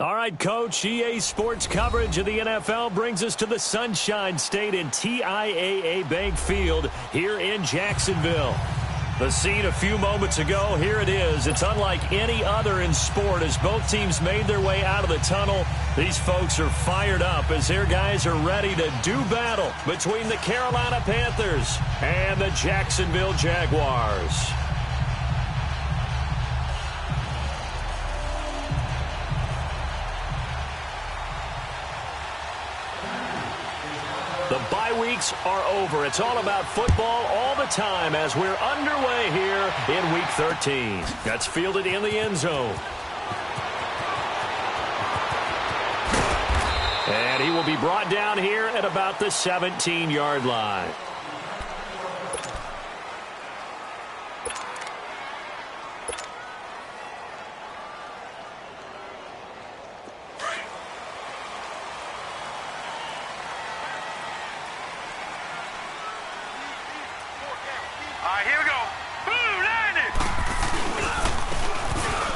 All right, Coach, EA Sports coverage of the NFL brings us to the Sunshine State in TIAA Bank Field here in Jacksonville. The scene a few moments ago, here it is. It's unlike any other in sport as both teams made their way out of the tunnel. These folks are fired up as their guys are ready to do battle between the Carolina Panthers and the Jacksonville Jaguars. The bye weeks are over. It's all about football all the time as we're underway here in Week 13. That's fielded in the end zone. And he will be brought down here at about the 17-yard line.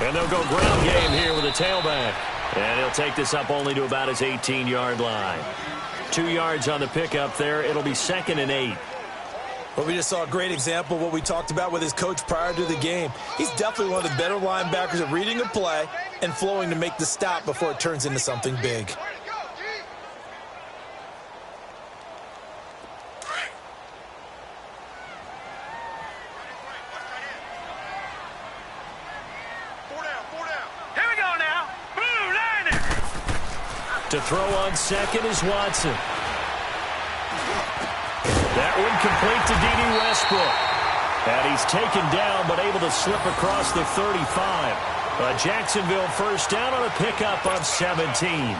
And they'll go ground game here with a tailback. And he'll take this up only to about his 18-yard line. 2 yards on the pickup there. It'll be 2nd and 8. Well, we just saw a great example of what we talked about with his coach prior to the game. He's definitely one of the better linebackers at reading a play and flowing to make the stop before it turns into something big. To throw on second is Watson. That one complete to D.D. Westbrook. And he's taken down but able to slip across the 35. A Jacksonville first down on a pickup of 17.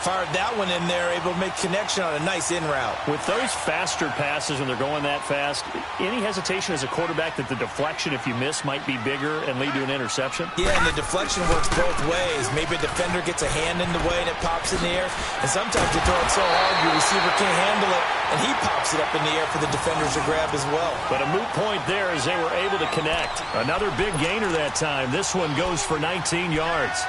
Fired that one in there, able to make connection on a nice in route. With those faster passes when they're going that fast, any hesitation as a quarterback that the deflection, if you miss, might be bigger and lead to an interception? Yeah, and the deflection works both ways. Maybe a defender gets a hand in the way and it pops in the air. And sometimes you throw it so hard your receiver can't handle it, and he pops it up in the air for the defenders to grab as well. But a moot point there as they were able to connect. Another big gainer that time. This one goes for 19 yards.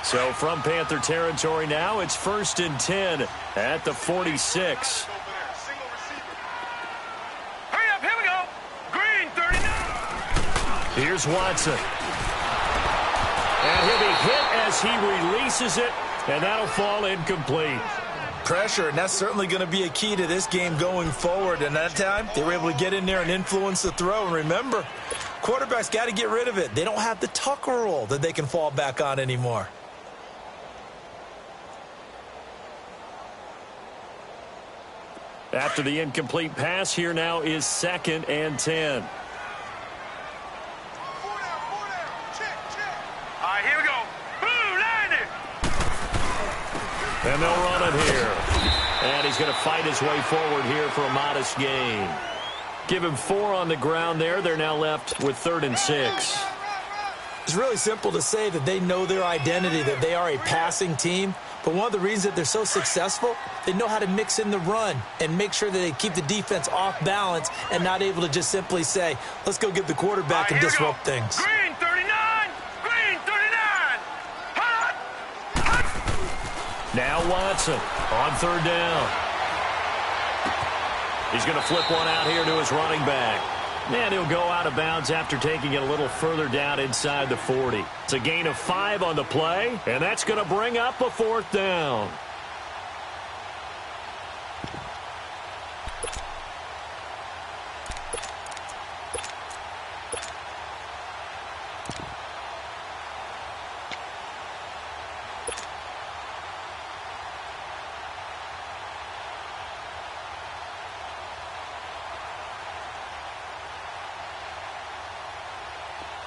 So from Panther territory now, it's 1st and 10 at the 46. Hurry up, here we go. Green, 39. Here's Watson. And he'll be hit as he releases it, and that'll fall incomplete. Pressure, and that's certainly going to be a key to this game going forward. And that time, they were able to get in there and influence the throw. And remember, quarterbacks got to get rid of it. They don't have the Tucker rule that they can fall back on anymore. After the incomplete pass, here now is 2nd and 10. All right, here we go. Boom, landed. And they'll run it here. And he's going to fight his way forward here for a modest gain. Give him 4 on the ground there. They're now left with 3rd and 6. It's really simple to say that they know their identity, that they are a passing team. But one of the reasons that they're so successful, they know how to mix in the run and make sure that they keep the defense off balance and not able to just simply say, let's go get the quarterback and disrupt things. Green, 39. Green, 39. Hot. Hot. Now Watson on 3rd down. He's going to flip one out here to his running back. And he'll go out of bounds after taking it a little further down inside the 40. It's a gain of 5 on the play, and that's going to bring up a 4th down.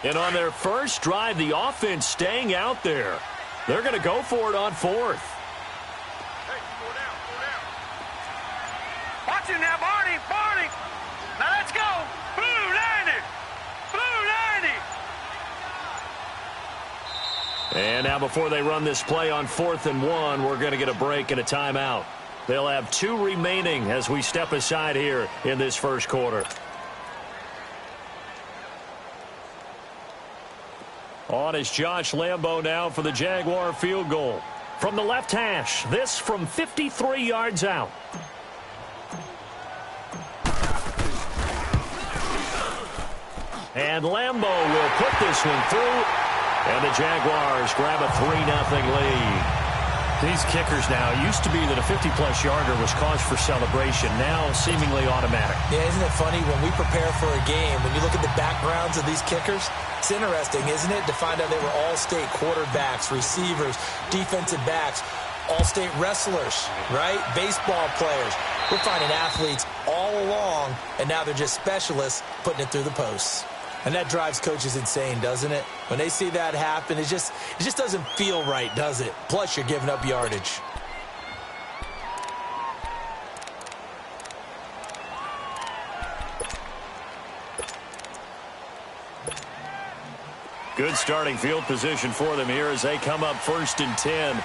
And on their first drive, the offense staying out there. They're going to go for it on 4th. Hey, go down, go down. Watch him now, Barney, Barney. Now let's go. Blue, landed. Blue, landed. And now before they run this play on 4th and 1, we're going to get a break and a timeout. They'll have 2 remaining as we step aside here in this first quarter. On is Josh Lambo now for the Jaguar field goal. From the left hash, this from 53 yards out. And Lambo will put this one through, and the Jaguars grab a 3-0 lead. These kickers now, it used to be that a 50-plus yarder was cause for celebration, now seemingly automatic. Yeah, isn't it funny when we prepare for a game, when you look at the backgrounds of these kickers, it's interesting, isn't it, to find out they were all-state quarterbacks, receivers, defensive backs, all-state wrestlers, right? Baseball players. We're finding athletes all along, and now they're just specialists putting it through the posts. And that drives coaches insane, doesn't it? When they see that happen, it just doesn't feel right, does it? Plus, you're giving up yardage. Good starting field position for them here as they come up 1st and 10.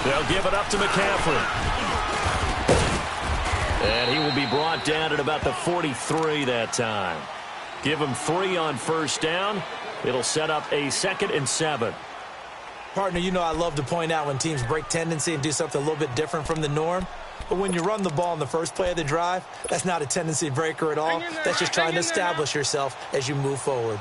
They'll give it up to McCaffrey. And he will be brought down at about the 43 that time. Give him 3 on 1st down. It'll set up a 2nd and 7. Partner, you know I love to point out when teams break tendency and do something a little bit different from the norm. But when you run the ball in the first play of the drive, that's not a tendency breaker at all. That's just trying to establish yourself as you move forward.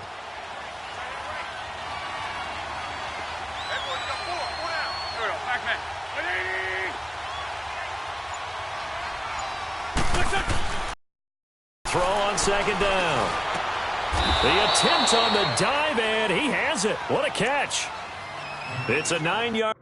Throw on 2nd down. The attempt on the dive, and he has it. What a catch. It's a 9-yard.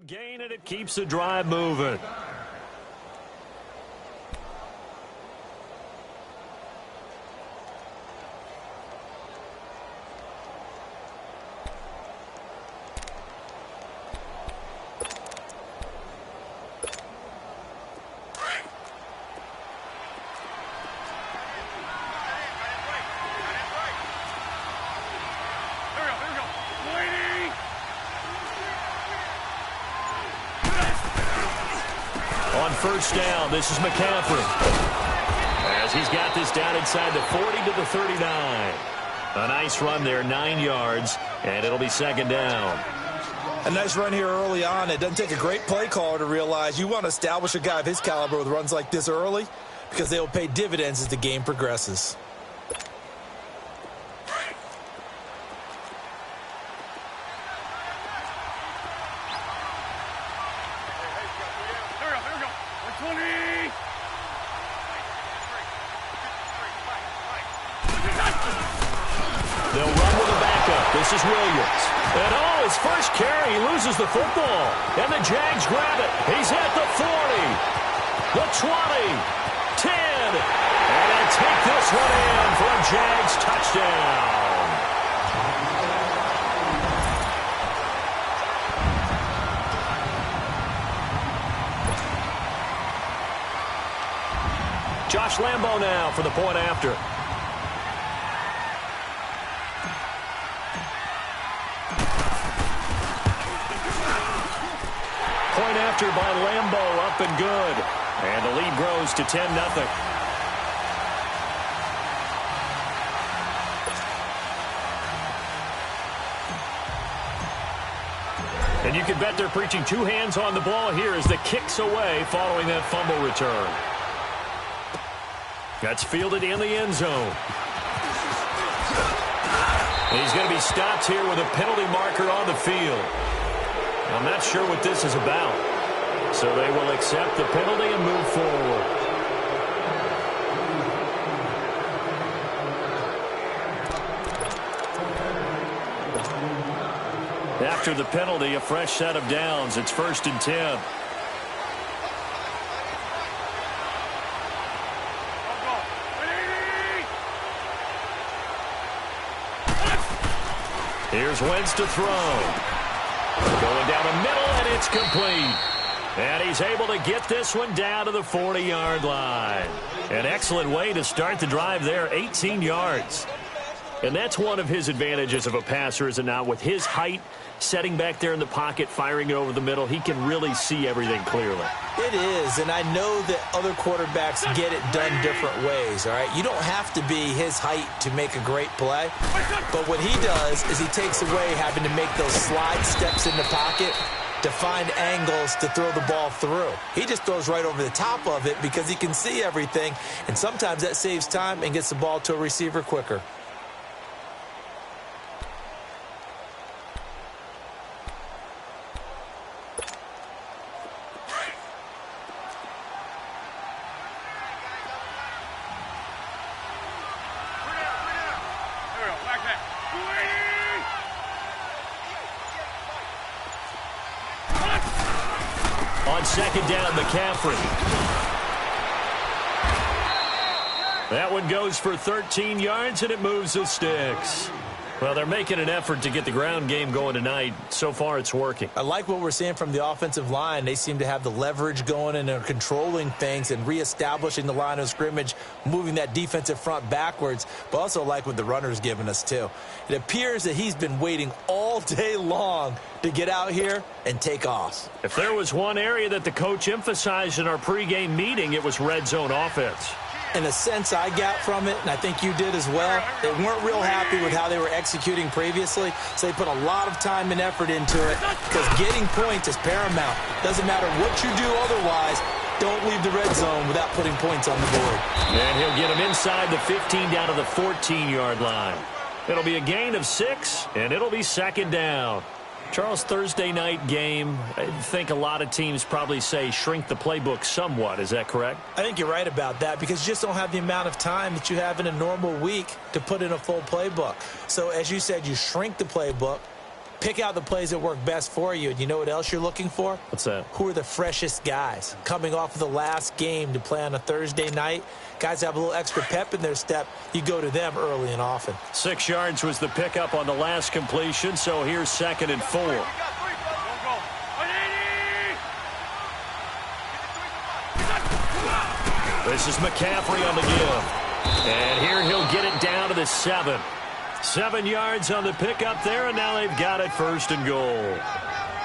Gain, and it keeps the drive moving. On 1st down, this is McCaffrey. As he's got this down inside the 40 to the 39. A nice run there, 9 yards, and it'll be 2nd down. A nice run here early on. It doesn't take a great play caller to realize you want to establish a guy of his caliber with runs like this early because they will pay dividends as the game progresses. They'll run with a backup. This is Williams. And his first carry, he loses the football. And the Jags grab it. He's at the 40, the 20, 10. And they'll take this one in for a Jags touchdown. Josh Lambo now for the point after. Point after by Lambo, up and good. And the lead grows to 10-0. And you can bet they're preaching 2 hands on the ball here as the kick's away following that fumble return. That's fielded in the end zone. And he's going to be stopped here with a penalty marker on the field. I'm not sure what this is about. So they will accept the penalty and move forward. after the penalty, a fresh set of downs. It's 1st and 10. Here's Wentz to throw. Going down the middle, and it's complete. And he's able to get this one down to the 40-yard line. An excellent way to start the drive there, 18 yards. And that's one of his advantages of a passer, is it not? With his height, setting back there in the pocket, firing it over the middle, he can really see everything clearly. It is, and I know that other quarterbacks get it done different ways, all right? You don't have to be his height to make a great play, but what he does is he takes away having to make those slide steps in the pocket to find angles to throw the ball through. He just throws right over the top of it because he can see everything, and sometimes that saves time and gets the ball to a receiver quicker. On 2nd down, McCaffrey. That one goes for 13 yards, and it moves the sticks. Well, they're making an effort to get the ground game going tonight. So far, it's working. I like what we're seeing from the offensive line. They seem to have the leverage going, and they're controlling things and reestablishing the line of scrimmage, moving that defensive front backwards, but also like what the runner's giving us, too. It appears that he's been waiting all day long to get out here and take off. If there was one area that the coach emphasized in our pregame meeting, it was red zone offense. In a sense I got from it, and I think you did as well, they weren't real happy with how they were executing previously, so they put a lot of time and effort into it because getting points is paramount. Doesn't matter what you do otherwise, don't leave the red zone without putting points on the board. And he'll get him inside the 15 down to the 14-yard line. It'll be a gain of 6, and it'll be 2nd down. Charles, Thursday night game, I think a lot of teams probably say shrink the playbook somewhat. Is that correct? I think you're right about that because you just don't have the amount of time that you have in a normal week to put in a full playbook. So as you said, you shrink the playbook, pick out the plays that work best for you. And you know what else you're looking for? What's that? Who are the freshest guys coming off of the last game to play on a Thursday night? Guys have a little extra pep in their step. You go to them early and often. 6 yards was the pickup on the last completion, so here's 2nd and 4. This is McCaffrey on the give. And here he'll get it down to the 7. 7 yards on the pickup there, and now they've got it 1st and goal.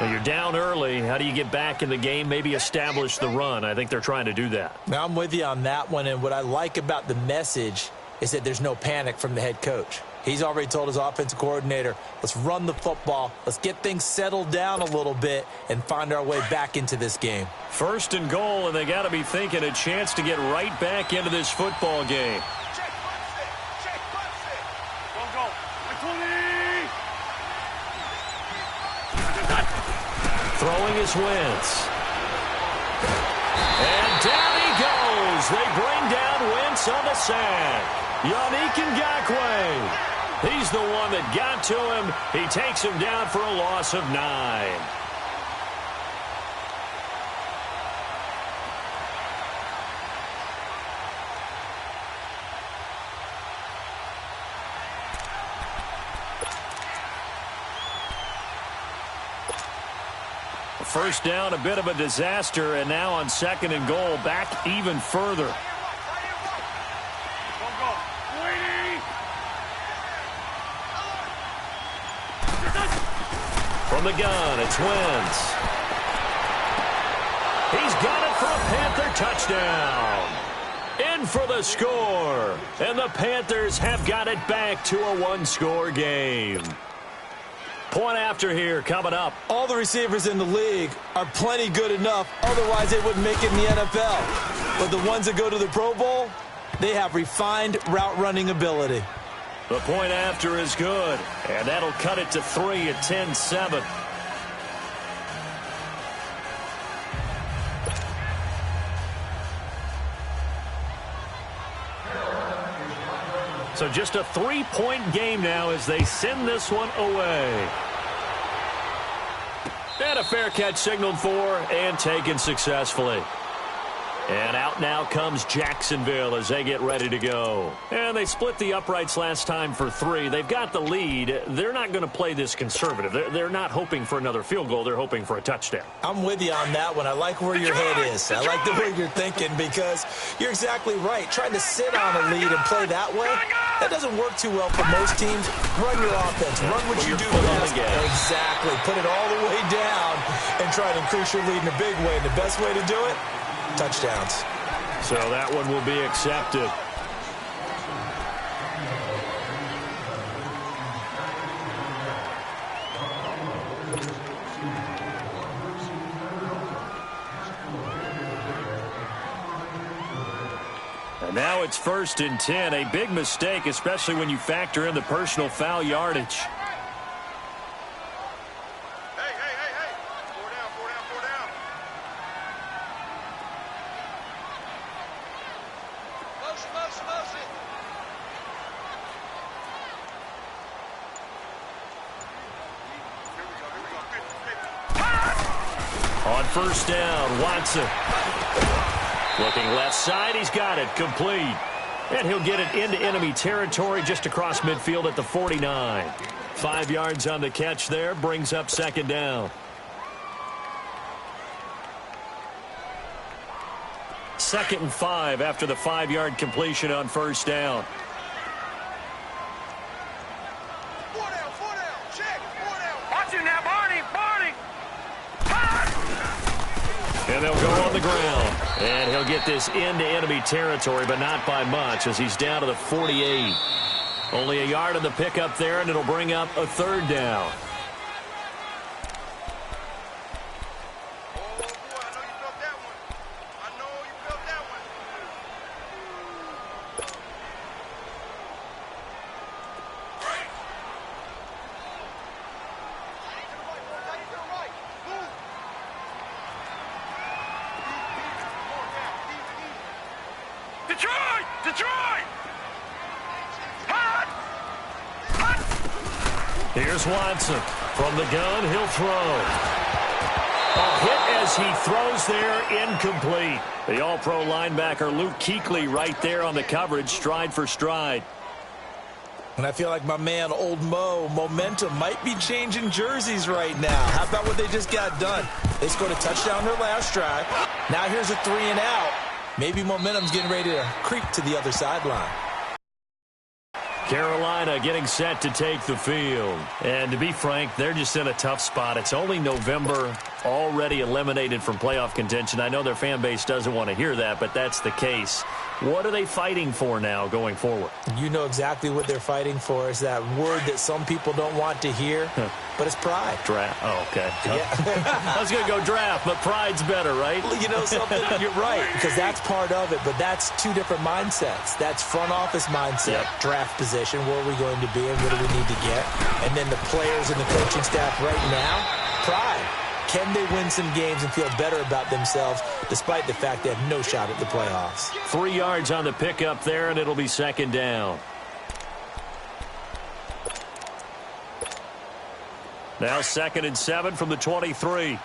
Well, you're down early. How do you get back in the game, maybe establish the run? I think they're trying to do that. Now, I'm with you on that one, and what I like about the message is that there's no panic from the head coach. He's already told his offensive coordinator, let's run the football, let's get things settled down a little bit and find our way back into this game. 1st and goal, and they got to be thinking a chance to get right back into this football game. Throwing is Wentz. And down he goes. They bring down Wentz on the sack. Gfga. He's the one that got to him. He takes him down for a loss of 9. First down, a bit of a disaster, and now on 2nd and goal, back even further. From the gun, it's Wentz. He's got it for a Panther touchdown. In for the score, and the Panthers have got it back to a 1-score game. Point after here coming up. All the receivers in the league are plenty good enough. Otherwise, they wouldn't make it in the NFL. But the ones that go to the Pro Bowl, they have refined route running ability. The point after is good. And that'll cut it to 3 at 10-7. So just a 3-point game now as they send this one away. And a fair catch signaled for and taken successfully. And out now comes Jacksonville as they get ready to go. And they split the uprights last time for 3. They've got the lead. They're not going to play this conservative. They're not hoping for another field goal. They're hoping for a touchdown. I'm with you on that one. I like where your head is. I like the way you're thinking because you're exactly right. Trying to sit on a lead and play that way, that doesn't work too well for most teams. Run your offense. Run what you do best. Exactly. Put it all the way down and try to increase your lead in a big way. And the best way to do it? Touchdowns. So that one will be accepted. And now it's 1st and 10. A big mistake, especially when you factor in the personal foul yardage. On 1st down, Watson. Looking left side, he's got it, complete. And he'll get it into enemy territory just across midfield at the 49. 5 yards on the catch there, brings up 2nd down. 2nd and 5 after the 5-yard completion on 1st down. And they'll go on the ground. And he'll get this into enemy territory, but not by much as he's down to the 48. Only a yard on the pickup there, and it'll bring up a 3rd down. Here's Watson. From the gun, he'll throw. A hit as he throws there, incomplete. The all-pro linebacker Luke Kuechly right there on the coverage, stride for stride. And I feel like my man, Old Mo, momentum might be changing jerseys right now. How about what they just got done? They scored a touchdown their last drive. Now here's a 3 and out. Maybe momentum's getting ready to creep to the other sideline. Carolina getting set to take the field. And to be frank, they're just in a tough spot. It's only November, already eliminated from playoff contention. I know their fan base doesn't want to hear that, but that's the case. What are they fighting for now going forward? You know exactly what they're fighting for. Is that word that some people don't want to hear, but it's pride. Draft. Oh, okay. Yeah. I was going to go draft, but pride's better, right? You know something? You're right, because that's part of it, but that's 2 different mindsets. That's front office mindset, draft position, where are we going to be and what do we need to get? And then the players and the coaching staff right now, pride. Can they win some games and feel better about themselves despite the fact they have no shot at the playoffs? 3 yards on the pickup there, and it'll be 2nd down. Now 2nd and 7 from the 23.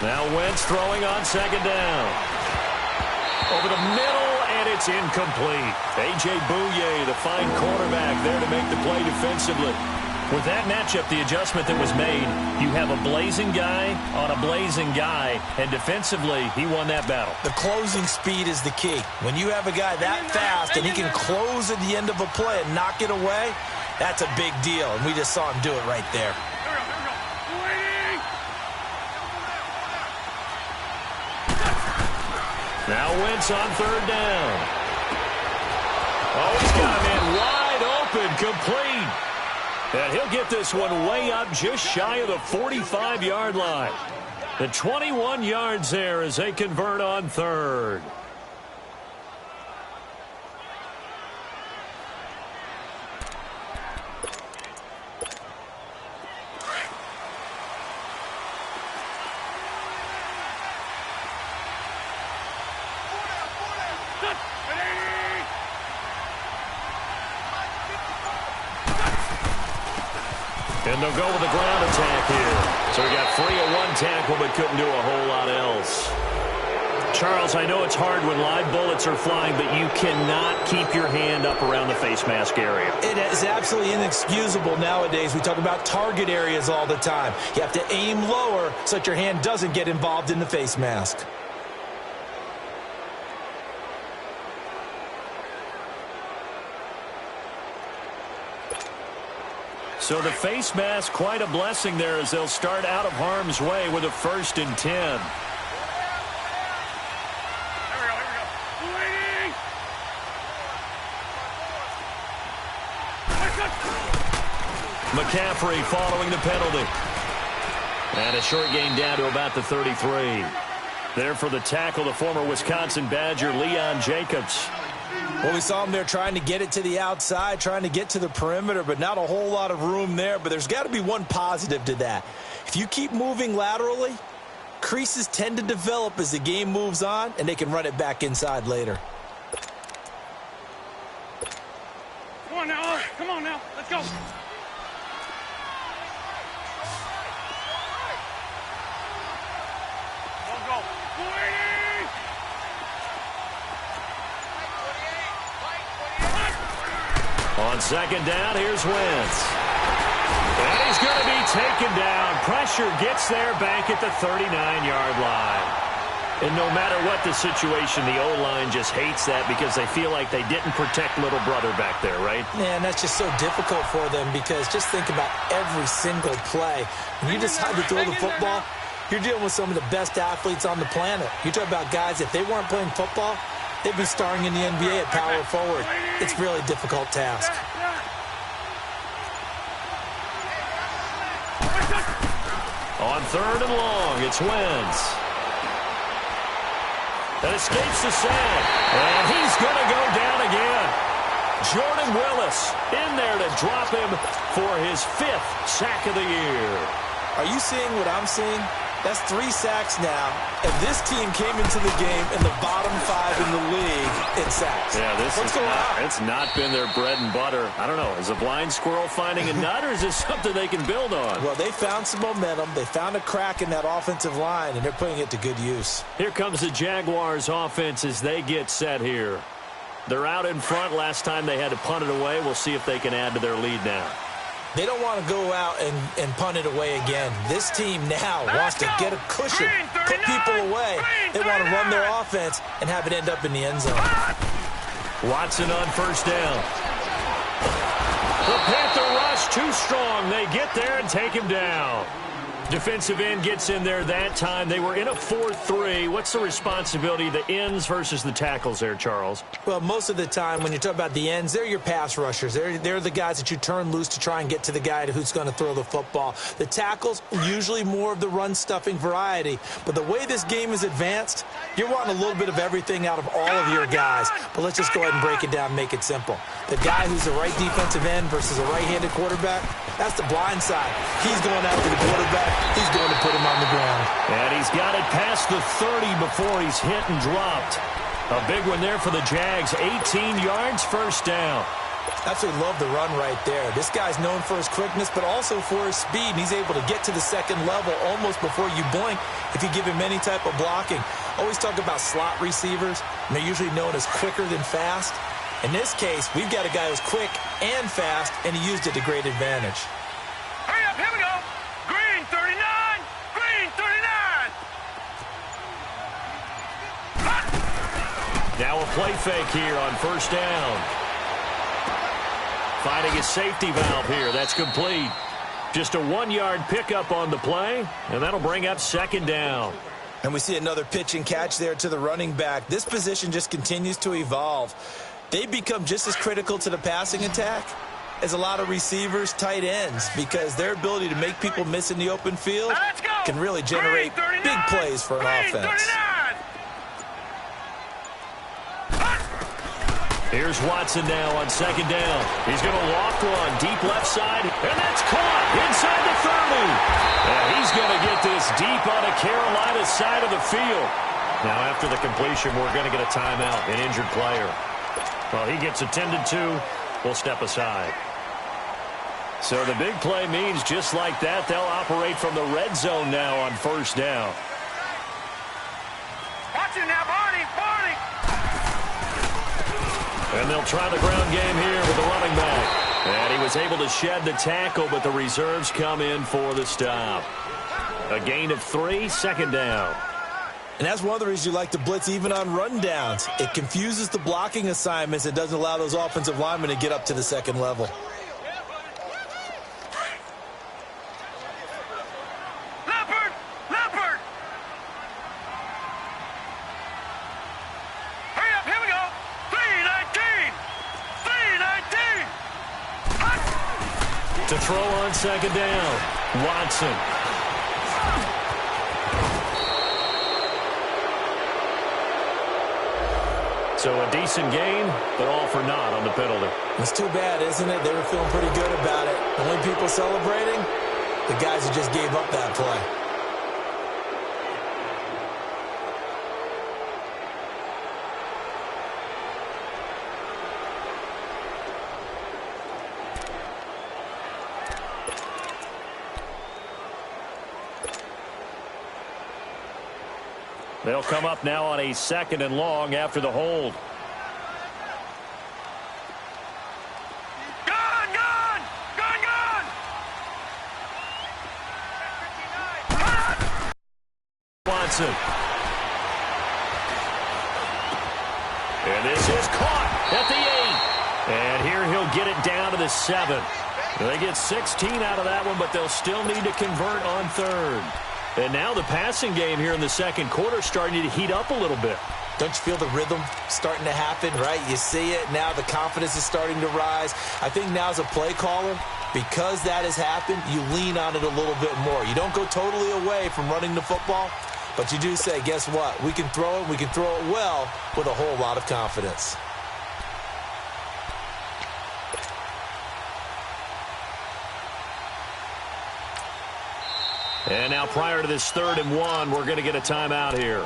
Now Wentz throwing on 2nd down. Over the middle, and it's incomplete. A.J. Bouye, the fine cornerback, there to make the play defensively. With that matchup, the adjustment that was made, you have a blazing guy on a blazing guy, and defensively, he won that battle. The closing speed is the key. When you have a guy that fast and he can close at the end of a play and knock it away, that's a big deal, and we just saw him do it right there. Now Wentz on 3rd down. Oh, he's got him in wide open, complete. And he'll get this one way up just shy of the 45-yard line. The 21 yards there as they convert on 3rd. And they'll go with the ground attack here. So he got free of one tackle but couldn't do a whole lot else. Charles, I know it's hard when live bullets are flying, but you cannot keep your hand up around the face mask area. It is absolutely inexcusable nowadays. We talk about target areas all the time. You have to aim lower so that your hand doesn't get involved in the face mask. So the face mask, quite a blessing there as they'll start out of harm's way with a 1st and 10. McCaffrey following the penalty. And a short gain down to about the 33. There for the tackle, the former Wisconsin Badger, Leon Jacobs. Well, we saw him there trying to get it to the outside, trying to get to the perimeter, but not a whole lot of room there. But there's got to be one positive to that. If you keep moving laterally, creases tend to develop as the game moves on, and they can run it back inside later. Come on now. Come on now. Let's go. On 2nd down, here's Wentz. And he's going to be taken down. Pressure gets there back at the 39-yard line. And no matter what the situation, the O-line just hates that because they feel like they didn't protect little brother back there, right? Man, that's just so difficult for them because just think about every single play. When you decide to throw the football, you're dealing with some of the best athletes on the planet. You talk about guys, if they weren't playing football, they'd be starring in the NBA at power forward. It's a really difficult task. On 3rd and long, it's Wentz. That escapes the sack. And he's going to go down again. Jordan Willis in there to drop him for his 5th sack of the year. Are you seeing what I'm seeing? That's 3 sacks now, and this team came into the game in the bottom 5 in the league in sacks. Yeah, What's going on? It's not been their bread and butter. I don't know. Is a blind squirrel finding a nut, or is this something they can build on? Well, they found some momentum. They found a crack in that offensive line, and they're putting it to good use. Here comes the Jaguars offense as they get set here. They're out in front. Last time they had to punt it away. We'll see if they can add to their lead now. They don't want to go out and punt it away again. This team now wants to get a cushion, put people away. They want to run their offense and have it end up in the end zone. Watson on 1st down. The Panther rush too strong. They get there and take him down. Defensive end gets in there that time. They were in a 4-3. What's the responsibility of the ends versus the tackles there, Charles? Well, most of the time when you talk about the ends, they're your pass rushers. They're the guys that you turn loose to try and get to the guy who's going to throw the football. The tackles, usually more of the run-stuffing variety. But the way this game is advanced, you're wanting a little bit of everything out of all of your guys. But let's just go ahead and break it down and make it simple. The guy who's the right defensive end versus a right-handed quarterback, that's the blind side. He's going after the quarterback. He's going to put him on the ground. And he's got it past the 30 before he's hit and dropped. A big one there for the Jags. 18 yards, 1st down. Absolutely love the run right there. This guy's known for his quickness, but also for his speed. And he's able to get to the 2nd level almost before you blink if you give him any type of blocking. Always talk about slot receivers, and they're usually known as quicker than fast. In this case, we've got a guy who's quick and fast, and he used it to great advantage. Hurry up, here we go. Green 39, green 39. Now a play fake here on 1st down. Finding a safety valve here. That's complete. Just a 1-yard pickup on the play, and that'll bring up 2nd down. And we see another pitch and catch there to the running back. This position just continues to evolve. They become just as critical to the passing attack as a lot of receivers, tight ends, because their ability to make people miss in the open field can really generate big plays for an offense. Here's Watson now on 2nd down. He's going to loft one deep left side, and that's caught inside the 30. And he's going to get this deep on the Carolina side of the field. Now, after the completion, we're going to get a timeout, an injured player. Well, he gets attended to. We'll step aside. So the big play means just like that, they'll operate from the red zone now on first down. Watch it now, Barney, Barney. And they'll try the ground game here with the running back. And he was able to shed the tackle, but the reserves come in for the stop. A gain of 3, second down. And that's one of the reasons you like to blitz even on rundowns. It confuses the blocking assignments. It doesn't allow those offensive linemen to get up to the second level. Leopard, Leopard. Hurry up, here we go. 3:19. 3:19. To throw on second down, Watson. So a decent gain, but all for naught on the penalty. It's too bad, isn't it? They were feeling pretty good about it. The only people celebrating, the guys who just gave up that play. They'll come up now on a second and long after the hold. Gone, gone, gone, gone. Watson. And this is caught at the 8. And here he'll get it down to the 7. They get 16 out of that one, but they'll still need to convert on third. And now the passing game here in the second quarter starting to heat up a little bit. Don't you feel the rhythm starting to happen, right? You see it. Now the confidence is starting to rise. I think now as a play caller, because that has happened, you lean on it a little bit more. You don't go totally away from running the football, but you do say, guess what? We can throw it. We can throw it well with a whole lot of confidence. And now prior to this 3rd and 1, we're going to get a timeout here.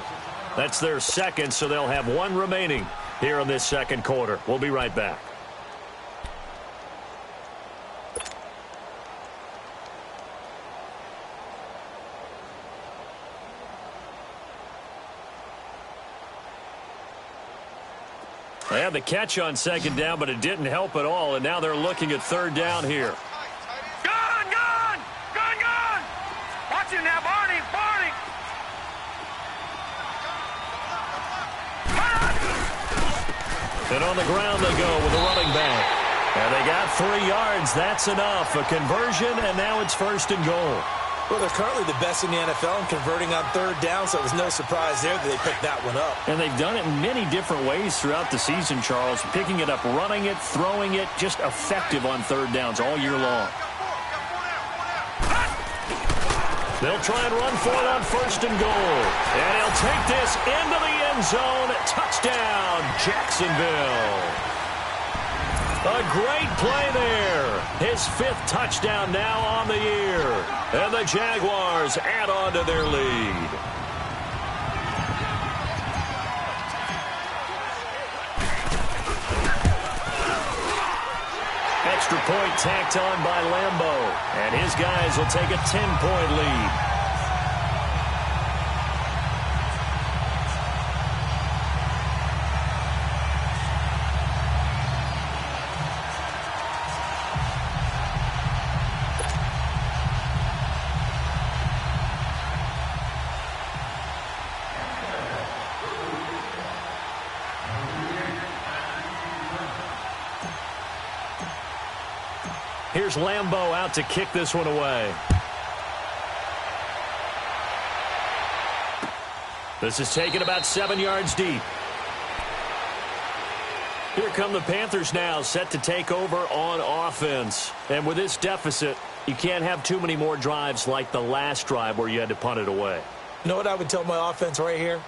That's their second, so they'll have one remaining here in this second quarter. We'll be right back. They had the catch on second down, but it didn't help at all, and now they're looking at third down here. Gone, gone, gone, gone. Watch it now, Barney, Barney. And on the ground they go with the running back. And they got 3 yards. That's enough. A conversion, and now it's 1st and goal. Well, they're currently the best in the NFL in converting on third down, so it was no surprise there that they picked that one up. And they've done it in many different ways throughout the season, Charles. Picking it up, running it, throwing it, just effective on third downs all year long. They'll try and run for it on 1st and goal. And he'll take this into the end zone. Touchdown, Jacksonville. A great play there. His 5th touchdown now on the year. And the Jaguars add on to their lead. Extra point tacked on by Lambeau. And his guys will take a 10-point lead. Here's Lambeau out to kick this one away. This is taken about 7 yards deep. Here come the Panthers now, set to take over on offense. And with this deficit, you can't have too many more drives like the last drive where you had to punt it away. You know what I would tell my offense right here?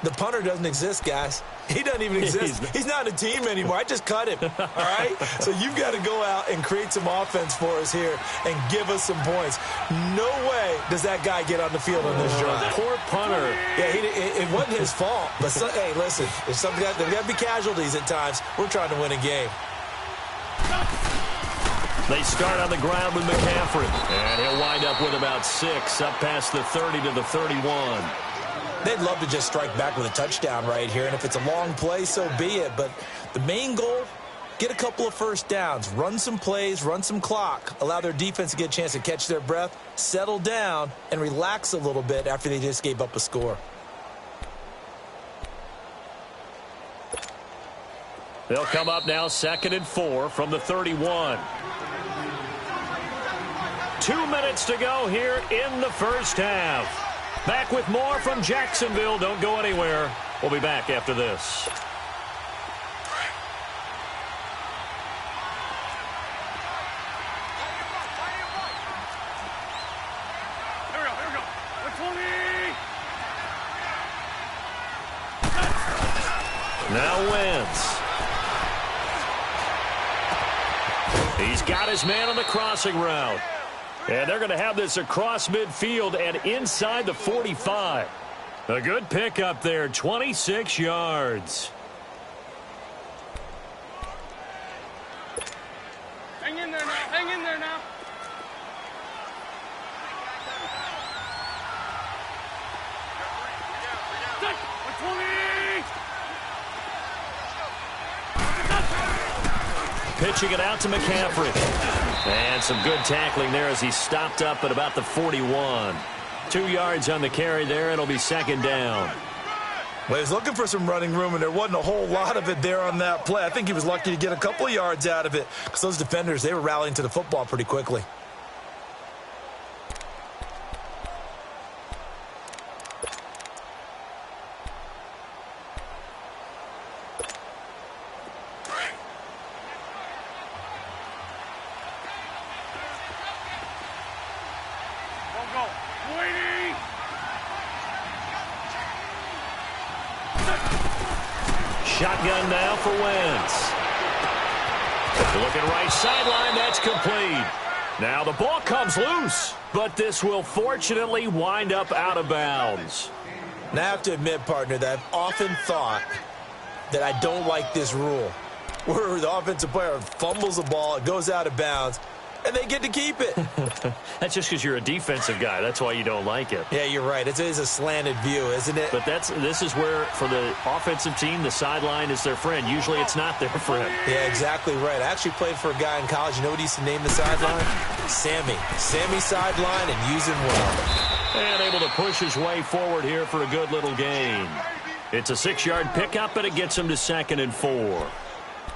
The punter doesn't exist, guys. He doesn't even exist. He's not a team anymore. I just cut him, all right? So you've got to go out and create some offense for us here and give us some points. No way does that guy get on the field on this drive. Poor punter. Yeah, it wasn't his fault. But, hey, listen, there's got to be casualties at times. We're trying to win a game. They start on the ground with McCaffrey. And he'll wind up with about 6, up past the 30 to the 31. They'd love to just strike back with a touchdown right here, and if it's a long play, so be it. But the main goal, get a couple of first downs, run some plays, run some clock, allow their defense to get a chance to catch their breath, settle down, and relax a little bit after they just gave up a score. They'll come up now 2nd and 4 from the 31. 2 minutes to go here in the first half. Back with more from Jacksonville. Don't go anywhere. We'll be back after this. Here we go. 20. Now Wentz. He's got his man on the crossing route. And they're going to have this across midfield and inside the 45. A good pickup there, 26 yards. Hang in there now. Hang in there now. Pitching it out to McCaffrey. And some good tackling there as he stopped up at about the 41. 2 yards on the carry there. It'll be 2nd down. Well, he was looking for some running room, and there wasn't a whole lot of it there on that play. I think he was lucky to get a couple of yards out of it because those defenders, they were rallying to the football pretty quickly. Shotgun now for Wentz. Looking right sideline, that's complete. Now the ball comes loose, but this will fortunately wind up out of bounds. Now I have to admit, partner, that I've often thought that I don't like this rule, where the offensive player fumbles the ball, it goes out of bounds, and they get to keep it. That's just because you're a defensive guy. That's why you don't like it. Yeah, you're right. It is a slanted view, isn't it? But this is where, for the offensive team, the sideline is their friend. Usually it's not their friend. Yeah, exactly right. I actually played for a guy in college. You know what he used to name the sideline? Sammy. Sammy sideline, and use him well. And able to push his way forward here for a good little gain. It's a 6-yard pickup, and it gets him to 2nd and 4.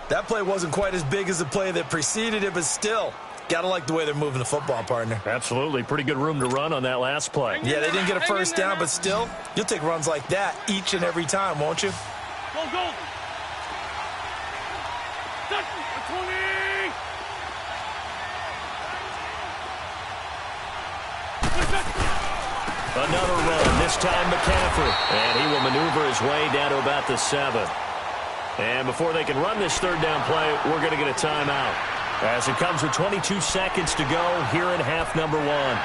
That play wasn't quite as big as the play that preceded it, but still, got to like the way they're moving the football, partner. Absolutely. Pretty good room to run on that last play. Yeah, they didn't get a first down, but still, you'll take runs like that each and every time, won't you? Go, go. 20. Another run, this time McCaffrey. And he will maneuver his way down to about the 7. And before they can run this 3rd down play, we're going to get a timeout. As it comes with 22 seconds to go here in half number 1.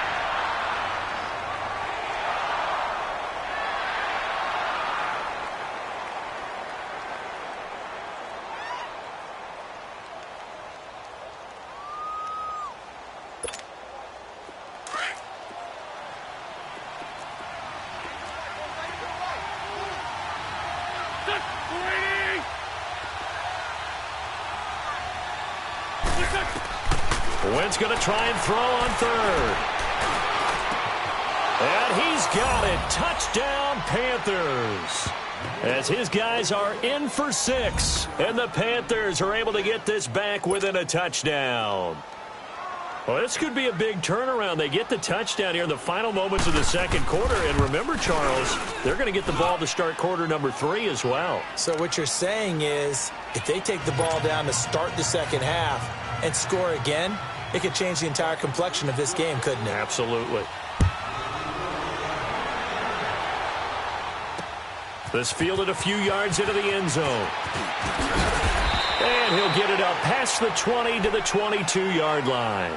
Wentz going to try and throw on 3rd. And he's got it. Touchdown, Panthers. As his guys are in for 6. And the Panthers are able to get this back within a touchdown. Well, this could be a big turnaround. They get the touchdown here in the final moments of the 2nd quarter. And remember, Charles, they're going to get the ball to start quarter number 3 as well. So what you're saying is if they take the ball down to start the 2nd half and score again, it could change the entire complexion of this game, couldn't it? Absolutely. This fielded a few yards into the end zone. And he'll get it up past the 20 to the 22-yard line.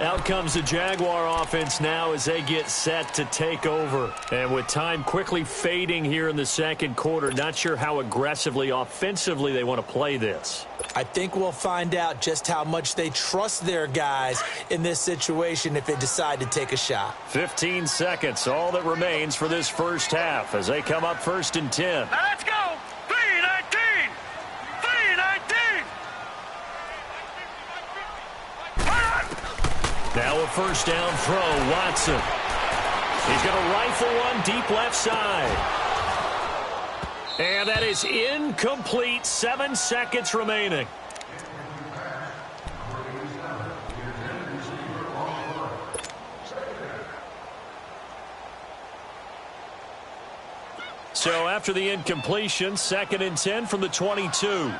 Out comes the Jaguar offense now as they get set to take over. And with time quickly fading here in the second quarter, not sure how aggressively, offensively they want to play this. I think we'll find out just how much they trust their guys in this situation if they decide to take a shot. 15 seconds, all that remains for this first half as they come up 1st and 10. Now let's go. 3-19. 3-19. Now a first down throw, Watson. He's going to rifle one deep left side. And that is incomplete. 7 seconds remaining. So after the incompletion, 2nd and 10 from the 22.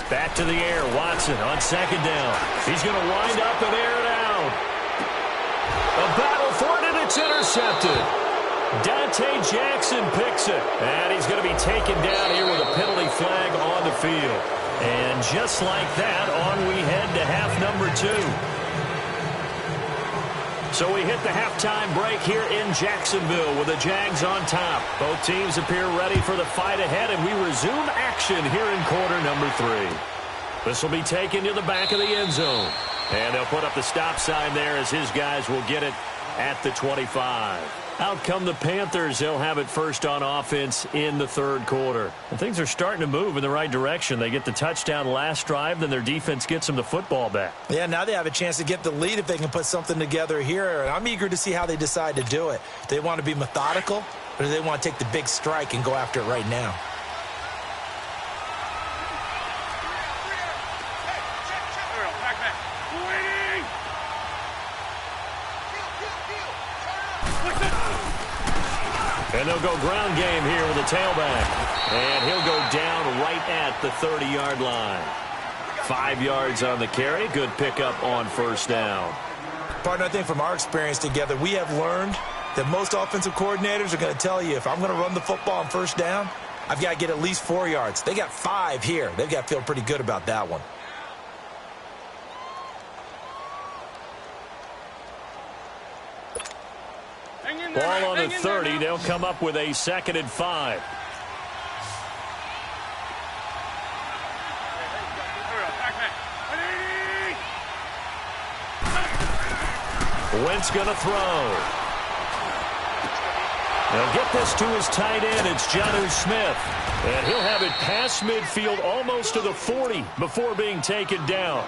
Back to the air, Watson on 2nd down. He's going to wind up and air it out. A battle for it, and it's intercepted. Dante Jackson picks it. And he's going to be taken down here with a penalty flag on the field. And just like that, on we head to half number 2. So we hit the halftime break here in Jacksonville with the Jags on top. Both teams appear ready for the fight ahead, and we resume action here in quarter number 3. This will be taken to the back of the end zone. And they'll put up the stop sign there as his guys will get it at the 25. Out come the Panthers. They'll have it first on offense in the 3rd quarter. And things are starting to move in the right direction. They get the touchdown last drive, then their defense gets them the football back. Yeah, now they have a chance to get the lead if they can put something together here. And I'm eager to see how they decide to do it. Do they want to be methodical, or do they want to take the big strike and go after it right now? And they'll go ground game here with a tailback. And he'll go down right at the 30-yard line. 5 yards on the carry. Good pickup on first down. Partner, I think from our experience together, we have learned that most offensive coordinators are going to tell you, if I'm going to run the football on first down, I've got to get at least 4 yards. They got 5 here. They've got to feel pretty good about that one. Ball on the 30. They'll come up with a 2nd and 5. Wentz going to throw. They'll get this to his tight end. It's Jonnu Smith. And he'll have it past midfield almost to the 40 before being taken down.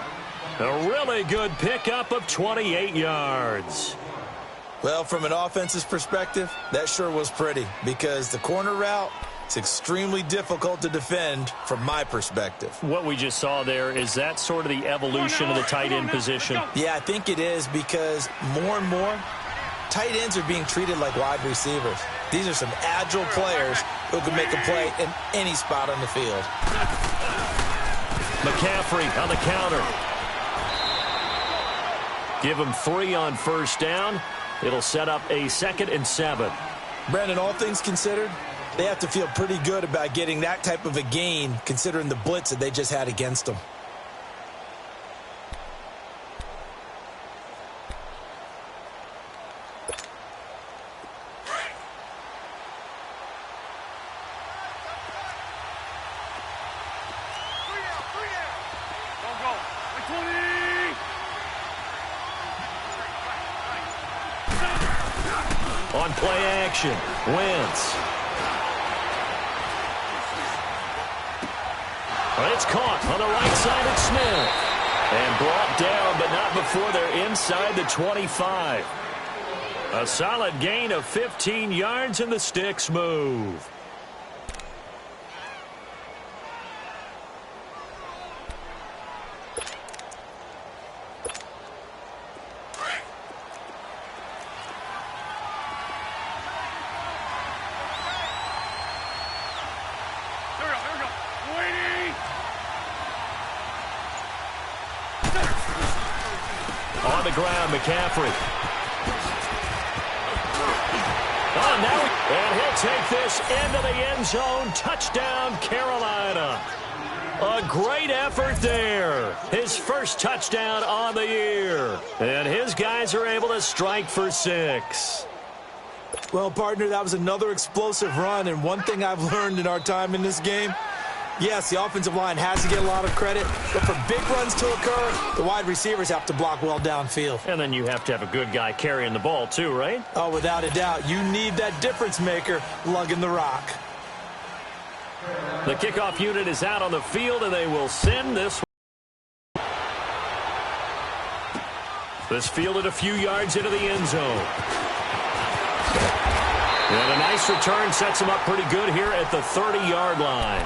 A really good pickup of 28 yards. Well, from an offensive perspective, that sure was pretty, because the corner route is extremely difficult to defend from my perspective. What we just saw there, is that sort of the evolution of the tight end position? Yeah, I think it is, because more and more, tight ends are being treated like wide receivers. These are some agile players who can make a play in any spot on the field. McCaffrey on the counter. Give him 3 on first down. It'll set up a 2nd and 7. Brandon, all things considered, they have to feel pretty good about getting that type of a gain, considering the blitz that they just had against them. On play action, Wentz. Well, it's caught on the right side of Smith. And brought down, but not before they're inside the 25. A solid gain of 15 yards, and the sticks move. On the ground, McCaffrey. Oh, now and he'll take this into the end zone. Touchdown, Carolina. A great effort there. His first touchdown on the year. And his guys are able to strike for 6. Well, partner, that was another explosive run. And one thing I've learned in our time in this game, yes, the offensive line has to get a lot of credit, but for big runs to occur, the wide receivers have to block well downfield. And then you have to have a good guy carrying the ball too, right? Oh, without a doubt. You need that difference maker lugging the rock. The kickoff unit is out on the field, and they will send this. This fielded a few yards into the end zone. And a nice return sets them up pretty good here at the 30-yard line.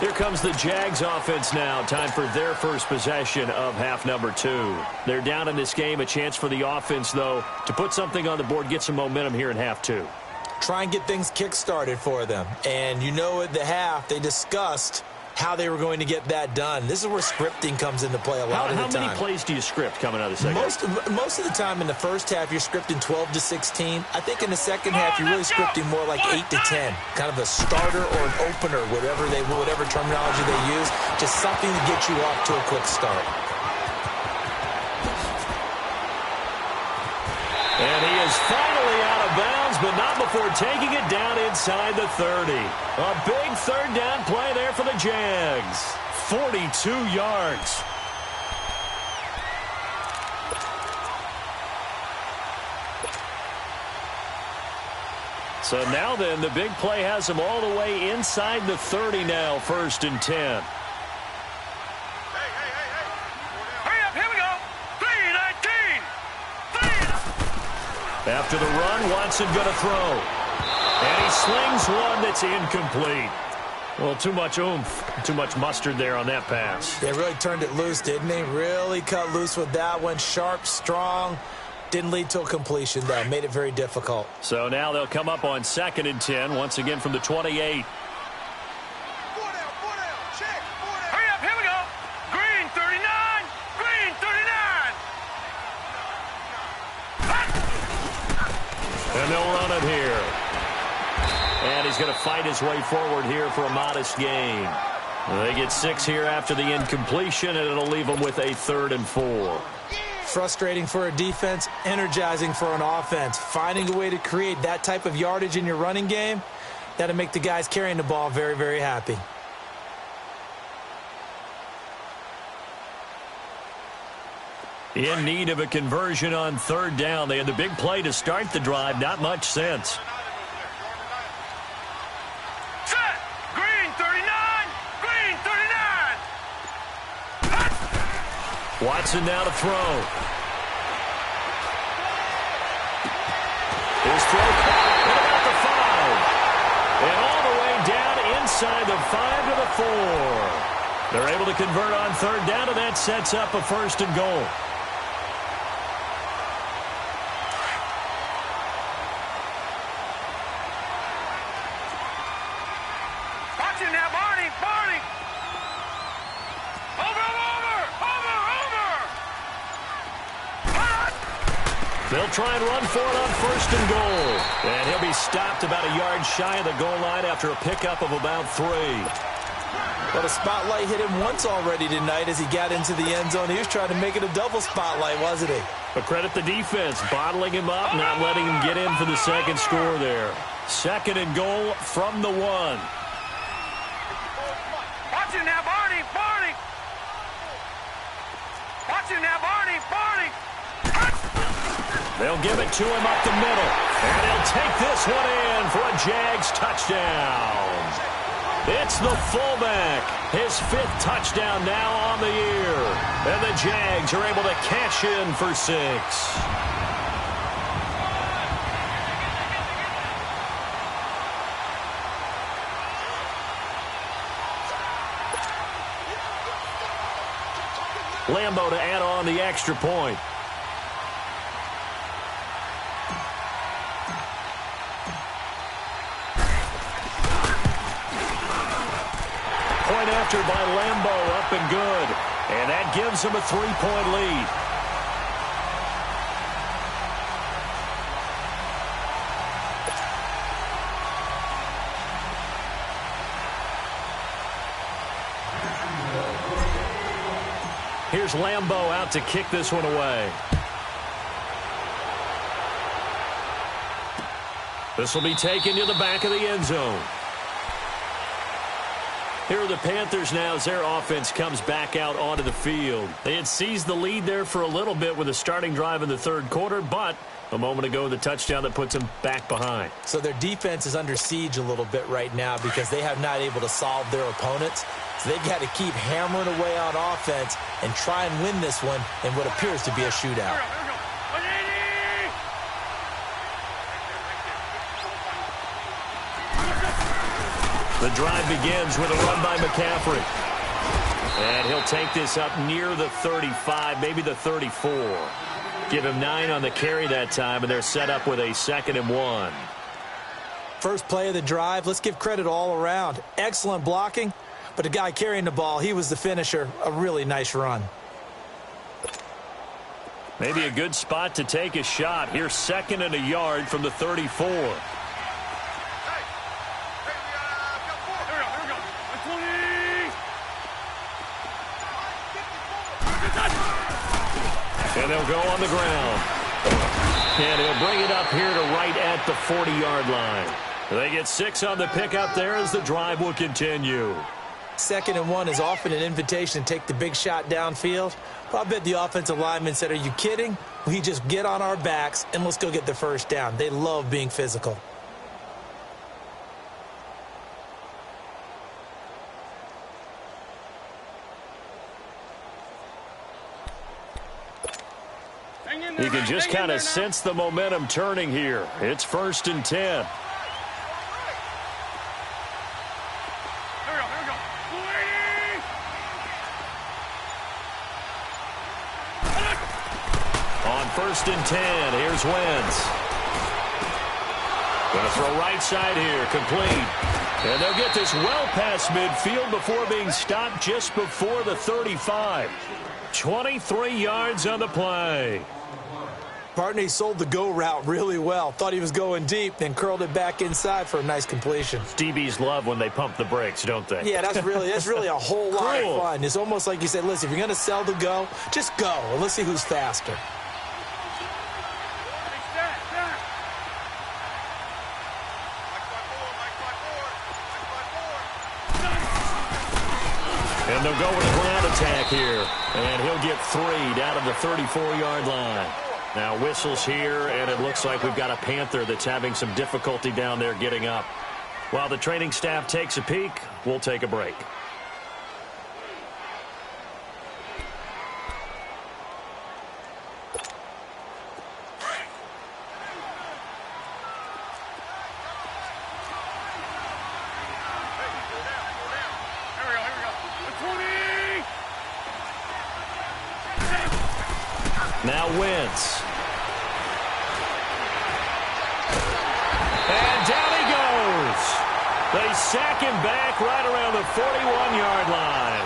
Here comes the Jags offense now. Time for their first possession of half number 2. They're down in this game. A chance for the offense, though, to put something on the board, get some momentum here in half 2. Try and get things kick-started for them. And you know at the half, they discussed how they were going to get that done. This is where scripting comes into play a lot of the time. How many plays do you script coming out of the second? Most of the time in the first half, you're scripting 12 to 16. I think in the second half, you're really scripting more like 8 to 10. Kind of a starter or an opener, whatever terminology they use. Just something to get you off to a quick start. And he is finally out of bounds, but not before taking it down inside the 30. A big third down play there for the Jags. 42 yards. So now then, the big play has them all the way inside the 30 now, 1st and 10. After the run, Watson going to throw. And he slings one that's incomplete. Well, too much oomph, too much mustard there on that pass. They really turned it loose, didn't they? Really cut loose with that one. Sharp, strong. Didn't lead to a completion, though. Made it very difficult. So now they'll come up on 2nd and 10, once again from the 28. And they'll run it here. And he's going to fight his way forward here for a modest gain. They get 6 here after the incompletion, and it'll leave them with a 3rd and 4. Frustrating for a defense, energizing for an offense. Finding a way to create that type of yardage in your running game, that'll make the guys carrying the ball very, very happy. In need of a conversion on 3rd down. They had the big play to start the drive. Not much sense. Set. Green 39. Green 39. Watson now to throw. His throw caught at about the 5. And all the way down inside the 5 to the 4. They're able to convert on 3rd down, and that sets up a 1st and goal. They'll try and run for it on 1st and goal. And he'll be stopped about a yard shy of the goal line after a pickup of about 3. But a spotlight hit him once already tonight as he got into the end zone. He was trying to make it a double spotlight, wasn't he? But credit the defense, bottling him up, not letting him get in for the second score there. 2nd and goal from the 1. Watch it now, Barney. Barney. Watch it now, Barney. Barney. They'll give it to him up the middle. And he'll take this one in for a Jags touchdown. It's the fullback. His 5th touchdown now on the year. And the Jags are able to cash in for 6. Lambo to add on the extra point. Point after by Lambo, up and good. And that gives him a 3-point lead. Here's Lambeau out to kick this one away. This will be taken to the back of the end zone. Here are the Panthers now as their offense comes back out onto the field. They had seized the lead there for a little bit with a starting drive in the third quarter, but a moment ago the touchdown that puts them back behind. So their defense is under siege a little bit right now because they have not able to solve their opponents. So they've got to keep hammering away on offense and try and win this one in what appears to be a shootout. The drive begins with a run by McCaffrey. And he'll take this up near the 35, maybe the 34. Give him 9 on the carry that time, and they're set up with a 2nd and 1. First play of the drive, let's give credit all around. Excellent blocking, but the guy carrying the ball, he was the finisher. A really nice run. Maybe a good spot to take a shot. Here's 2nd and a yard from the 34. And they'll go on the ground. And he'll bring it up here to right at the 40-yard line. They get 6 on the pickup there as the drive will continue. 2nd and 1 is often an invitation to take the big shot downfield. Well, I bet the offensive lineman said, "Are you kidding? We just get on our backs and let's go get the first down." They love being physical. You can just kind of sense the momentum turning here. It's 1st and 10. On 1st and 10, here's Wentz. Going to throw right side here, complete. And they'll get this well past midfield before being stopped just before the 35. 23 yards on the play. Partney sold the go route really well. Thought he was going deep, then curled it back inside for a nice completion. DBs love when they pump the brakes, don't they? Yeah, that's really a whole lot of fun. It's almost like you said, listen, if you're going to sell the go, just go. And let's see who's faster. And they'll go with a ground attack here. And he'll get 3 down of the 34-yard line. Now whistles here, and it looks like we've got a Panther that's having some difficulty down there getting up. While the training staff takes a peek, we'll take a break. Now Wentz. And down he goes. They sack him back right around the 41-yard line.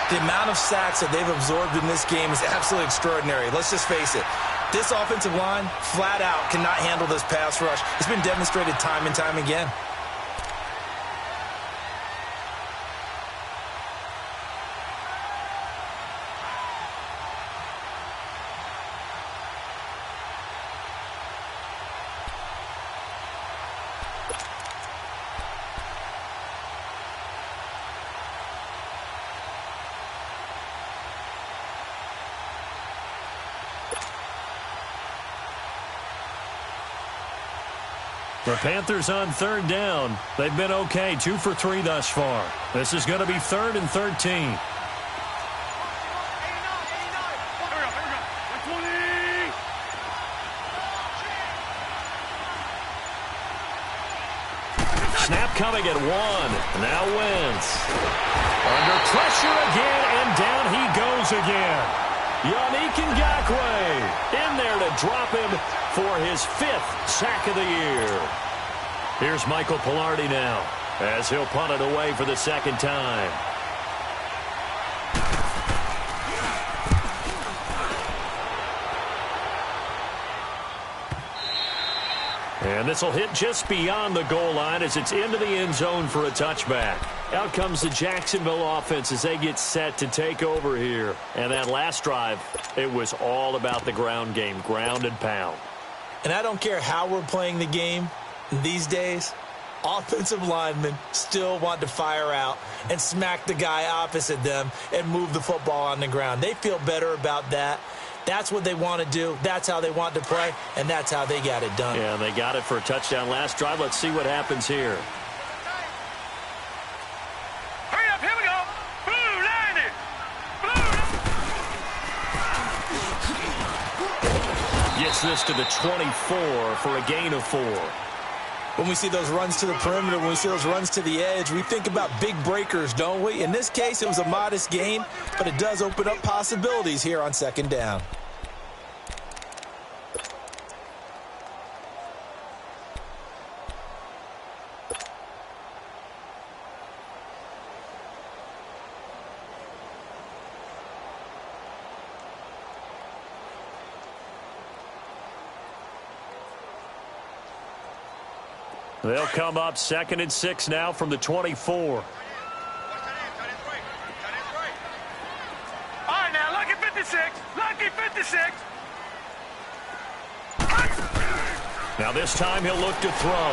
The amount of sacks that they've absorbed in this game is absolutely extraordinary. Let's just face it. This offensive line, flat out, cannot handle this pass rush. It's been demonstrated time and time again. The Panthers on 3rd down. They've been okay, 2 for 3 thus far. This is going to be 3rd and 13. Snap coming at 1. Now Wentz. Under pressure again, and down he goes again. Gfga in there to drop him for his 5th sack of the year. Here's Michael Pilardi now as he'll punt it away for the 2nd time. And this will hit just beyond the goal line as it's into the end zone for a touchback. Out comes the Jacksonville offense as they get set to take over here. And that last drive, it was all about the ground game, ground and pound. And I don't care how we're playing the game these days, offensive linemen still want to fire out and smack the guy opposite them and move the football on the ground. They feel better about that. That's what they want to do. That's how they want to play, and that's how they got it done. Yeah, they got it for a touchdown last drive. Let's see what happens here. Hurry up, here we go. Blue, line it. Blue. Gets this to the 24 for a gain of 4. When we see those runs to the perimeter, when we see those runs to the edge, we think about big breakers, don't we? In this case, it was a modest gain, but it does open up possibilities here on second down. They'll come up 2nd and 6 now from the 24. All right, now, lucky 56. Lucky 56. Now this time he'll look to throw.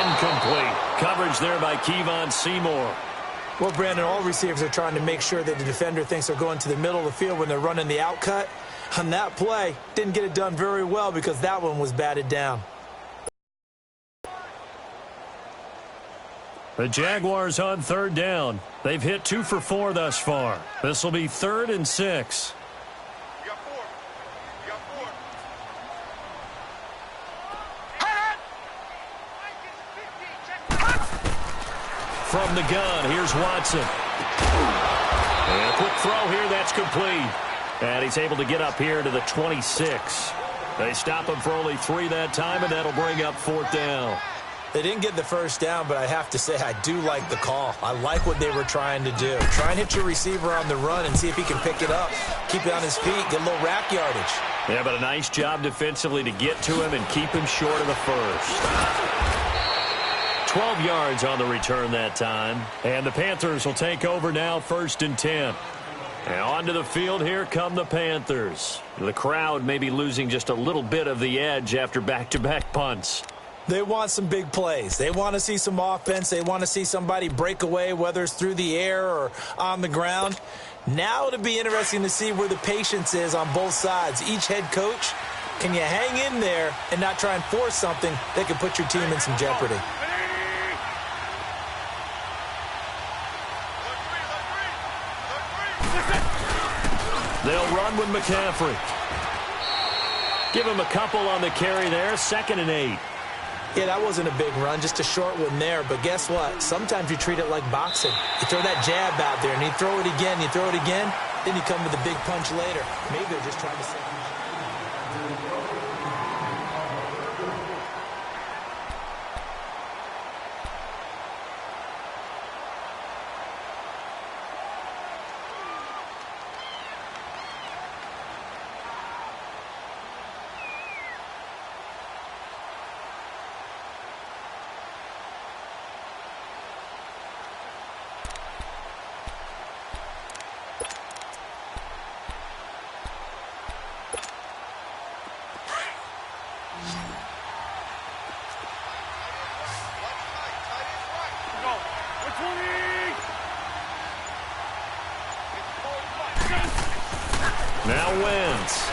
Incomplete. Coverage there by Kevon Seymour. Well, Brandon, all receivers are trying to make sure that the defender thinks they're going to the middle of the field when they're running the out cut. On that play, didn't get it done very well because that one was batted down. The Jaguars on 3rd down. They've hit 2 for 4 thus far. This will be 3rd and 6. You got 4. You got 4. From the gun, here's Watson. And a quick throw here, that's complete. And he's able to get up here to the 26. They stop him for only 3 that time, and that'll bring up 4th down. They didn't get the first down, but I have to say I do like the call. I like what they were trying to do. Try and hit your receiver on the run and see if he can pick it up. Keep it on his feet, get a little rack yardage. Yeah, but a nice job defensively to get to him and keep him short of the first. 12 yards on the return that time. And the Panthers will take over now, 1st and 10. And onto the field, here come the Panthers. The crowd may be losing just a little bit of the edge after back-to-back punts. They want some big plays. They want to see some offense. They want to see somebody break away, whether it's through the air or on the ground. Now it'll be interesting to see where the patience is on both sides. Each head coach, can you hang in there and not try and force something that could put your team in some jeopardy? They'll run with McCaffrey. Give him a couple on the carry there, 2nd and 8. Yeah, that wasn't a big run, just a short one there. But guess what? Sometimes you treat it like boxing. You throw that jab out there, and you throw it again, then you come with a big punch later. Maybe they're just trying to say... Now Wentz.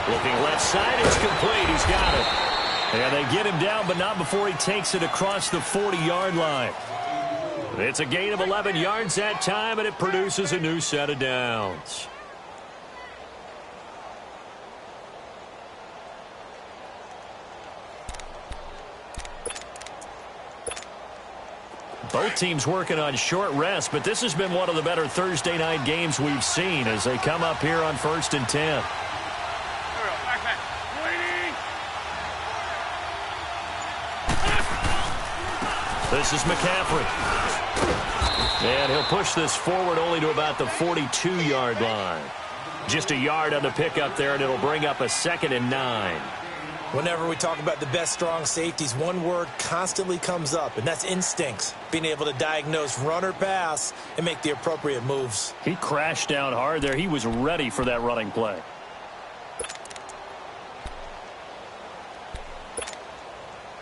Looking left side, it's complete. He's got it. And they get him down, but not before he takes it across the 40-yard line. It's a gain of 11 yards that time, and it produces a new set of downs. Both teams working on short rest, but this has been one of the better Thursday night games we've seen as they come up here on 1st and 10. This is McCaffrey. And he'll push this forward only to about the 42-yard line. Just a yard on the pickup there, and it'll bring up a 2nd and 9. Whenever we talk about the best strong safeties, one word constantly comes up, and that's instincts. Being able to diagnose run or pass and make the appropriate moves. He crashed down hard there. He was ready for that running play.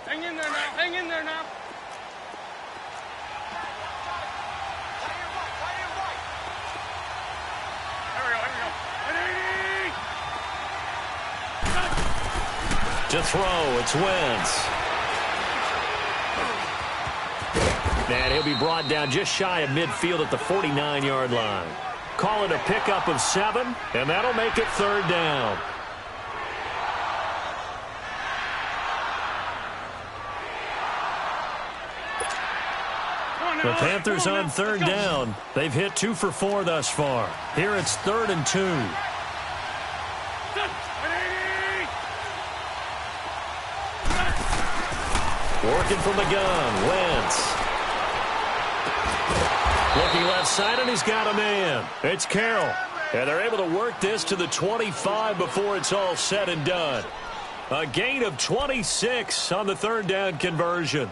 Hang in there now. Hang in there now. To throw, it's Wentz. And he'll be brought down just shy of midfield at the 49-yard line. Call it a pickup of 7, and that'll make it 3rd down. The Panthers on 3rd down. They've hit 2 for 4 thus far. Here it's 3rd and 2. Working from the gun, Wentz. Looking left side, and he's got a man. It's Carroll. And they're able to work this to the 25 before it's all said and done. A gain of 26 on the 3rd down conversion.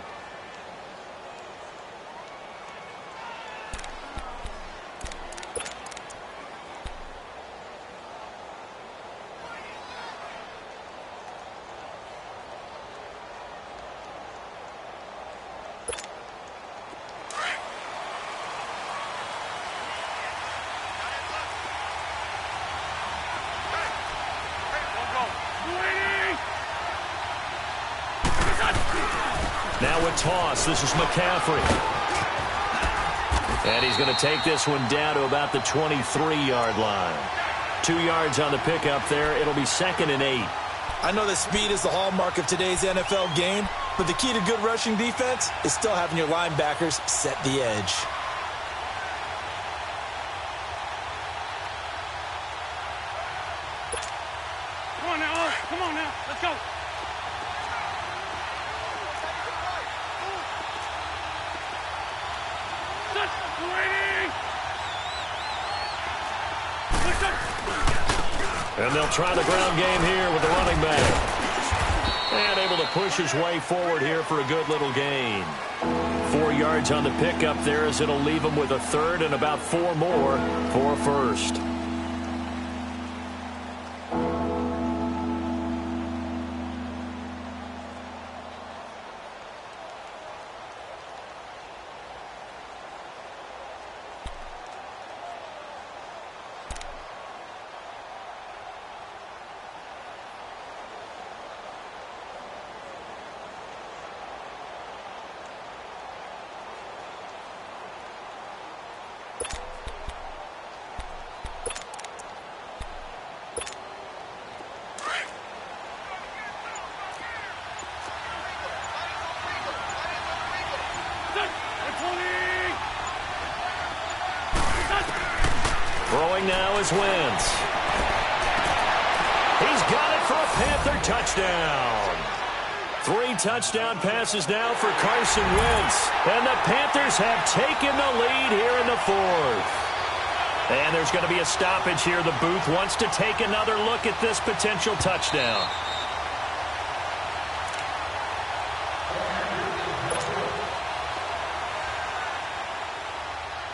Now a toss. This is McCaffrey. And he's going to take this one down to about the 23-yard line. 2 yards on the pickup there. It'll be 2nd and 8. I know that speed is the hallmark of today's NFL game, but the key to good rushing defense is still having your linebackers set the edge. Come on now. Come on now. Let's go. And they'll try the ground game here with the running back. And able to push his way forward here for a good little gain. 4 yards on the pickup there as it'll leave him with a 3rd and about 4 more for a 1st. Throwing now is Wentz. He's got it for a Panther touchdown. 3 touchdown passes now for Carson Wentz. And the Panthers have taken the lead here in the 4th. And there's going to be a stoppage here. The booth wants to take another look at this potential touchdown.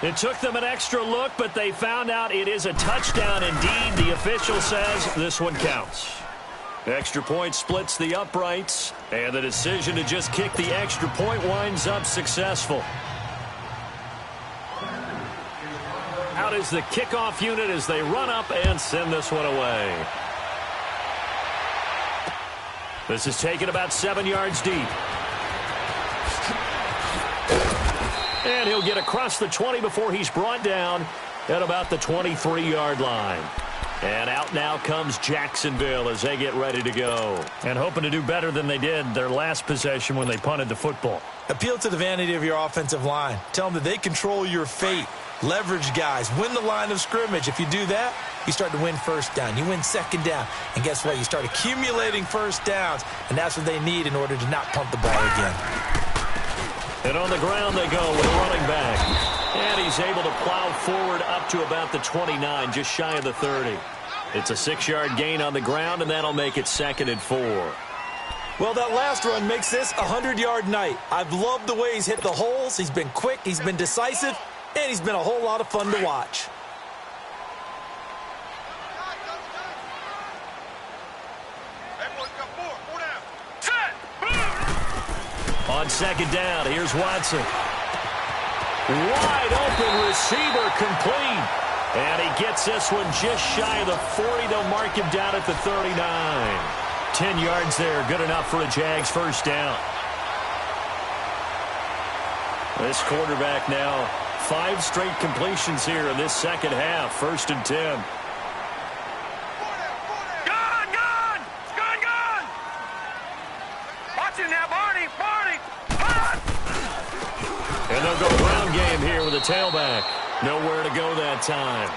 It took them an extra look, but they found out it is a touchdown indeed. The official says this one counts. Extra point splits the uprights, and the decision to just kick the extra point winds up successful. Out is the kickoff unit as they run up and send this one away. This is taken about 7 yards deep. And he'll get across the 20 before he's brought down at about the 23-yard line. And out now comes Jacksonville as they get ready to go. And hoping to do better than they did their last possession when they punted the football. Appeal to the vanity of your offensive line. Tell them that they control your fate. Leverage guys. Win the line of scrimmage. If you do that, you start to win 1st down. You win 2nd down. And guess what? You start accumulating 1st downs. And that's what they need in order to not punt the ball again. And on the ground they go with a running back. And he's able to plow forward up to about the 29, just shy of the 30. It's a 6-yard gain on the ground, and that'll make it 2nd and 4. Well, that last run makes this a 100-yard night. I've loved the way he's hit the holes. He's been quick, he's been decisive, and he's been a whole lot of fun to watch. On second down, here's Watson. Wide open receiver, complete. And he gets this one just shy of the 40. They'll mark him down at the 39. 10 yards there, good enough for a Jags first down. This quarterback now, 5 straight completions here in this second half. 1st and 10. And they'll go ground game here with a tailback. Nowhere to go that time.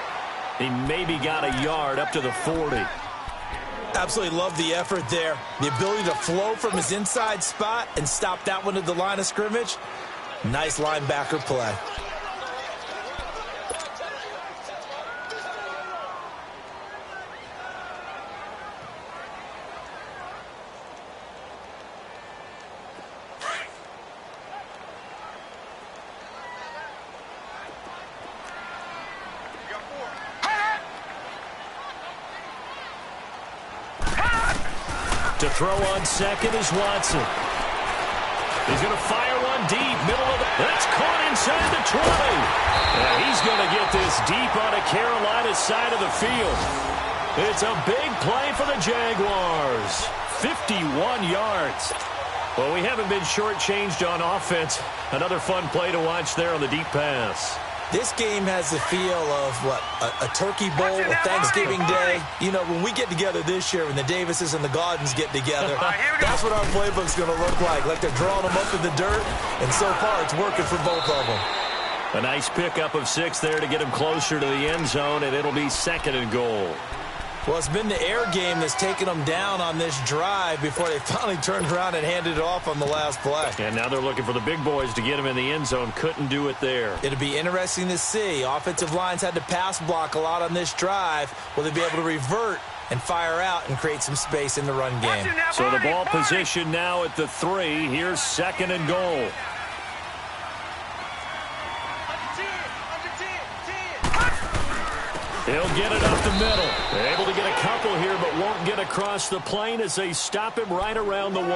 He maybe got a yard up to the 40. Absolutely love the effort there. The ability to flow from his inside spot and stop that one at the line of scrimmage. Nice linebacker play. To throw on second is Watson. He's going to fire one deep, middle of the... That's caught inside the 20. And he's going to get this deep on a Carolina side of the field. It's a big play for the Jaguars. 51 yards. Well, we haven't been shortchanged on offense. Another fun play to watch there on the deep pass. This game has the feel of, what, a turkey bowl, a Thanksgiving Day. You know, when we get together this year, when the Davises and the Gaudens get together, that's what our playbook's going to look like they're drawing them up in the dirt, and so far it's working for both of them. A nice pickup of 6 there to get him closer to the end zone, and it'll be 2nd and goal. Well, it's been the air game that's taken them down on this drive before they finally turned around and handed it off on the last play. And now they're looking for the big boys to get him in the end zone. Couldn't do it there. It'll be interesting to see. Offensive lines had to pass block a lot on this drive. Will they be able to revert and fire out and create some space in the run game? So the ball position now at the 3. Here's 2nd and goal. He'll get it up the middle. They're able to get a couple here, but won't get across the plane as they stop him right around the 1.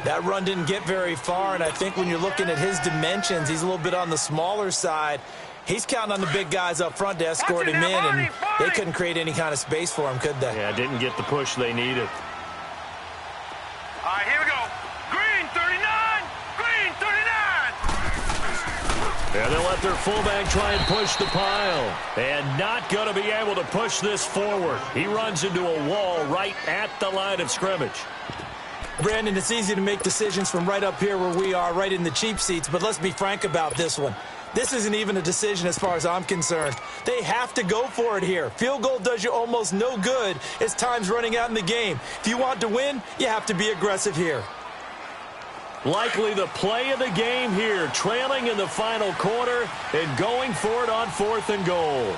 That run didn't get very far, and I think when you're looking at his dimensions, he's a little bit on the smaller side. He's counting on the big guys up front to escort him in, and they couldn't create any kind of space for him, could they? Yeah, didn't get the push they needed. All right, here we go. Green 39. Green 39. And they'll let their fullback try and push the pile. And not going to be able to push this forward. He runs into a wall right at the line of scrimmage. Brandon, it's easy to make decisions from right up here where we are, right in the cheap seats, but let's be frank about this one. This isn't even a decision as far as I'm concerned. They have to go for it here. Field goal does you almost no good as time's running out in the game. If you want to win, you have to be aggressive here. Likely the play of the game here, trailing in the final quarter and going for it on 4th and goal.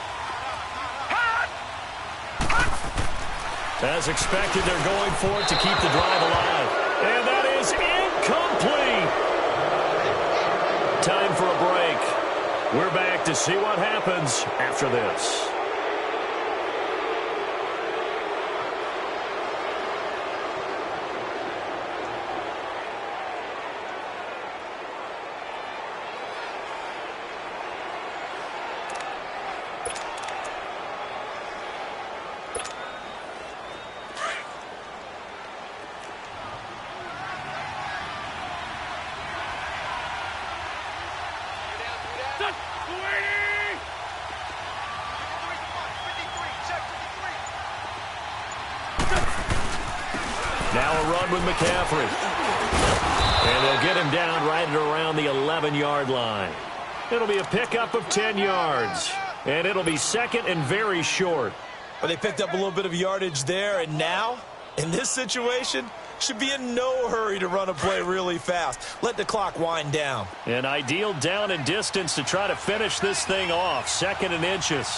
As expected, they're going for it to keep the drive alive. And that is incomplete. Time for a break. We're back to see what happens after this. Now a run with McCaffrey. And they'll get him down right at around the 11-yard line. It'll be a pickup of 10 yards. And it'll be 2nd and very short. Well, they picked up a little bit of yardage there, and now, in this situation, should be in no hurry to run a play really fast. Let the clock wind down. An ideal down and distance to try to finish this thing off. 2nd and inches.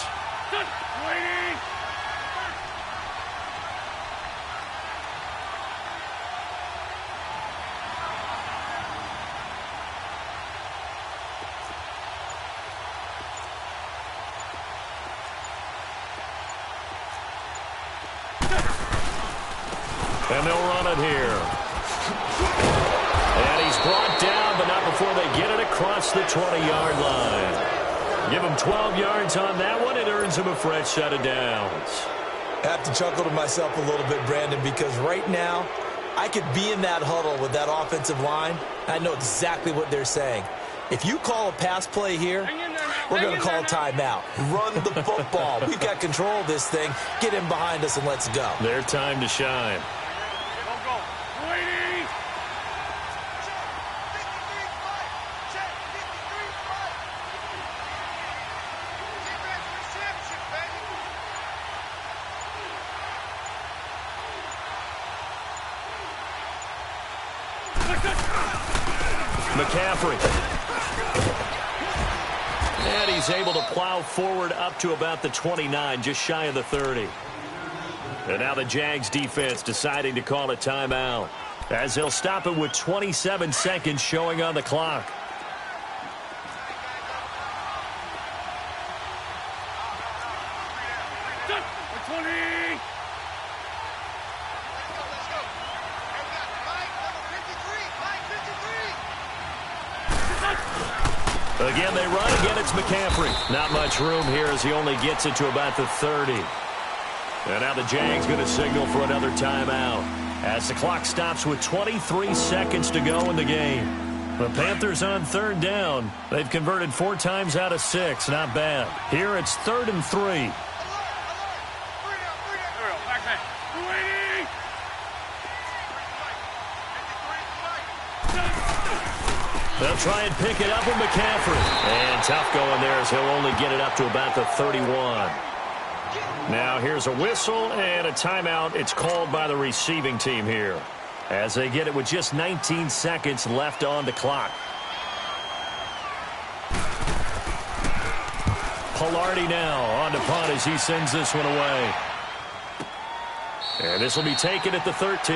And they'll run it here. And he's brought down, but not before they get it across the 20-yard line. Give him 12 yards on that one. It earns him a fresh set of downs. I have to chuckle to myself a little bit, Brandon, because right now I could be in that huddle with that offensive line. I know exactly what they're saying. If you call a pass play here, we're going to call timeout. Run the football. We've got control of this thing. Get him behind us and let's go. Their time to shine. McCaffrey. And he's able to plow forward up to about the 29, just shy of the 30. And now the Jags defense deciding to call a timeout, as they'll stop it with 27 seconds showing on the clock. Again, they run. Again, it's McCaffrey. Not much room here as he only gets it to about the 30. And now the Jags going to signal for another timeout as the clock stops with 23 seconds to go in the game. The Panthers on third down. They've converted 4 times out of 6. Not bad. Here it's 3rd and 3. They'll try and pick it up with McCaffrey. And tough going there as he'll only get it up to about the 31. Now here's a whistle and a timeout. It's called by the receiving team here as they get it with just 19 seconds left on the clock. Pilardi now on to punt as he sends this one away. And this will be taken at the 13.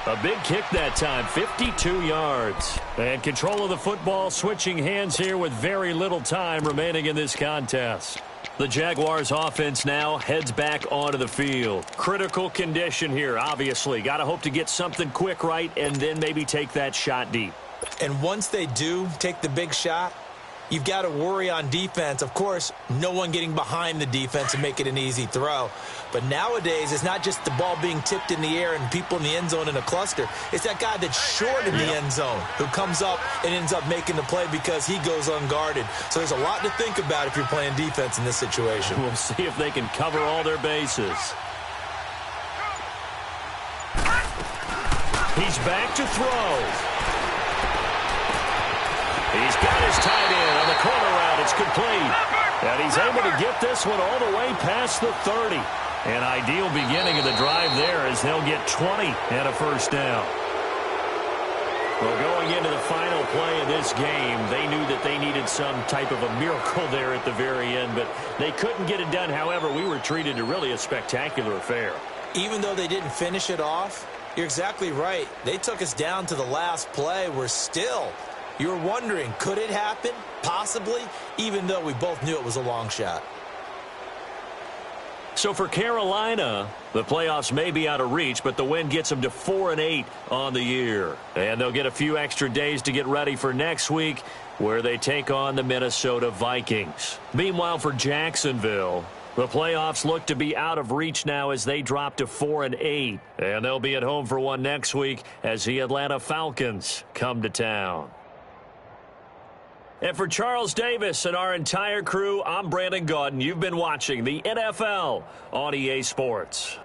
A big kick that time, 52 yards. And control of the football switching hands here with very little time remaining in this contest. The Jaguars offense now heads back onto the field. Critical condition here, obviously. Got to hope to get something quick right and then maybe take that shot deep. And once they do take the big shot, you've got to worry on defense. Of course, no one getting behind the defense and make it an easy throw. But nowadays, it's not just the ball being tipped in the air and people in the end zone in a cluster. It's that guy that's short in the end zone who comes up and ends up making the play because he goes unguarded. So there's a lot to think about if you're playing defense in this situation. We'll see if they can cover all their bases. He's back to throw. He's got his tight end on the corner route. It's complete. And he's able to get this one all the way past the 30. An ideal beginning of the drive there as they'll get 20 and a first down. Well, going into the final play of this game, they knew that they needed some type of a miracle there at the very end, but they couldn't get it done. However, we were treated to really a spectacular affair. Even though they didn't finish it off, you're exactly right. They took us down to the last play. We're still... You were wondering, could it happen? Possibly, even though we both knew it was a long shot. So for Carolina, the playoffs may be out of reach, but the win gets them to 4-8 on the year. And they'll get a few extra days to get ready for next week, where they take on the Minnesota Vikings. Meanwhile, for Jacksonville, the playoffs look to be out of reach now as they drop to 4-8. And they'll be at home for one next week as the Atlanta Falcons come to town. And for Charles Davis and our entire crew, I'm Brandon Gaudin. You've been watching the NFL on EA Sports.